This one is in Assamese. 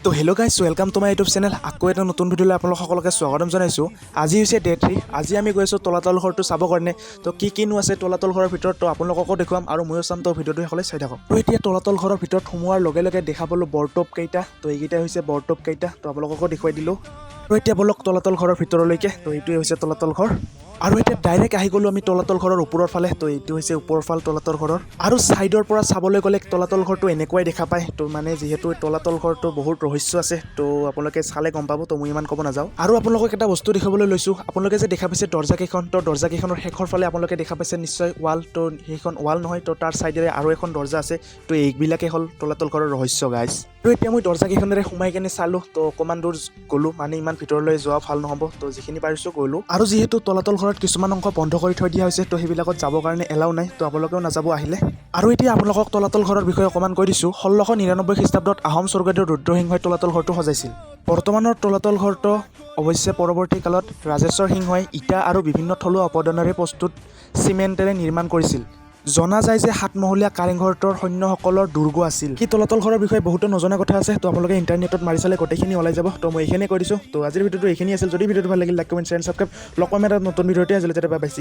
তো hello' guys welcome to my YouTube channel. আকৌ এটা নতুন ভিডিঅ'লৈ আপোনালোক সকলোকে স্বাগতম জনাইছোঁ। আজি হৈছে ডে 3। আজি আমি গৈ আছোঁ তলাতল ঘৰটো চাবৰ কাৰণে। তো কিনো আছে তলাতল ঘৰৰ ভিতৰত তো আপোনালোককো দেখুৱাম আৰু ময়ো চাম। তো ভিডিঅ'টো সকলোৱে চাই থাকক। তো এতিয়া তলাতল ঘৰৰ ভিতৰত সোমোৱাৰ লগে লগে দেখা পালোঁ বৰটোপ কেইটা। তো এইকেইটা হৈছে বৰটোপ কেইটা। তো আপোনালোককো দেখুৱাই দিলোঁ। তো এতিয়া বলক তলাতল ঘৰৰ ভিতৰলৈকে। তো এইটোৱে হৈছে তলাতল ঘৰ। আৰু এতিয়া ডাইৰেক্ট আহি গ'লোঁ আমি তলাতল ঘৰৰ ওপৰৰ ফালে। তো এইটো হৈছে ওপৰৰ ফাল তলাতল ঘৰৰ। আৰু ছাইডৰ পৰা চাবলৈ গ'লে তলাতল ঘৰটো এনেকুৱাই দেখা পায়। তো মানে যিহেতু তলাতল ঘৰটো বহুত ৰহস্য আছে। তো আপোনালোকে চালে গম পাব। তো মই ইমান ক'ব নাযাওঁ। আৰু আপোনালোকক এটা বস্তু দেখাবলৈ লৈছোঁ। আপোনালোকে যে দেখা পাইছে দৰ্জাকেইখন, তো দৰ্জাকেইখনৰ শেষৰ ফালে আপোনালোকে দেখা পাইছে নিশ্চয় ৱাল। তো সেইখন ৱাল নহয়, তো তাৰ ছাইডেৰে আৰু এখন দৰ্জা আছে। তো এইবিলাকেই হ'ল তলাতল ঘৰৰ ৰহস্য গাইজ। তো এতিয়া মই দৰ্জাকেইখনেৰে সোমাই কেনে চালোঁ। তো অকণমান দূৰ গ'লোঁ, মানে ইমান ভিতৰলৈ যোৱা ভাল নহ'ব। তো যিখিনি পাৰিছোঁ গ'লোঁ। আৰু যিহেতু তলাতল ঘৰত কিছুমান অংশ বন্ধ কৰি থৈ দিয়া হৈছে, তো সেইবিলাকত যাবৰ কাৰণে এলাও নাই। তো আপোনালোকেও নাযাব আহিলে। আৰু এতিয়া আপোনালোকক তলাতল ঘৰৰ বিষয়ে অকণমান কৈ দিছোঁ। 1699 খ্ৰীষ্টাব্দত আহোম স্বৰ্গদেউ ৰুদ্ৰসিংহই তলাতল ঘৰটো সজাইছিল। বৰ্তমানৰ তলাতল ঘৰটো অৱশ্যে পৰৱৰ্তী কালত ৰাজেশ্বৰ সিংহই ইটা আৰু বিভিন্ন থলুৱা উপাদানেৰে প্ৰস্তুত চিমেণ্টেৰে নিৰ্মাণ কৰিছিল। জনা যায় যে 7মহলীয়া কাৰেংঘৰটোৰ সৈন্যসকলৰ দুৰ্গ আছিল। কি তলাতল ঘৰৰ বিষয়ে বহুতো নজনা কথা আছে। তো আপোনালোকে ইণ্টাৰনেটত মাৰি চালে গোটেইখিনি ওলাই যাব। তো মই এইখিনিয়ে কৈ দিছোঁ। তো আজিৰ ভিডিঅ'টো এইখিনি আছিল। যদি ভিডিঅ'টো ভাল লাগিল লাইক কমেণ্ট শ্বেয়াৰ ছাবস্ক্ৰাইব। লগ পাম এটা নতুন ভিডিঅ'তে আজিলৈ যাতে পাইছি।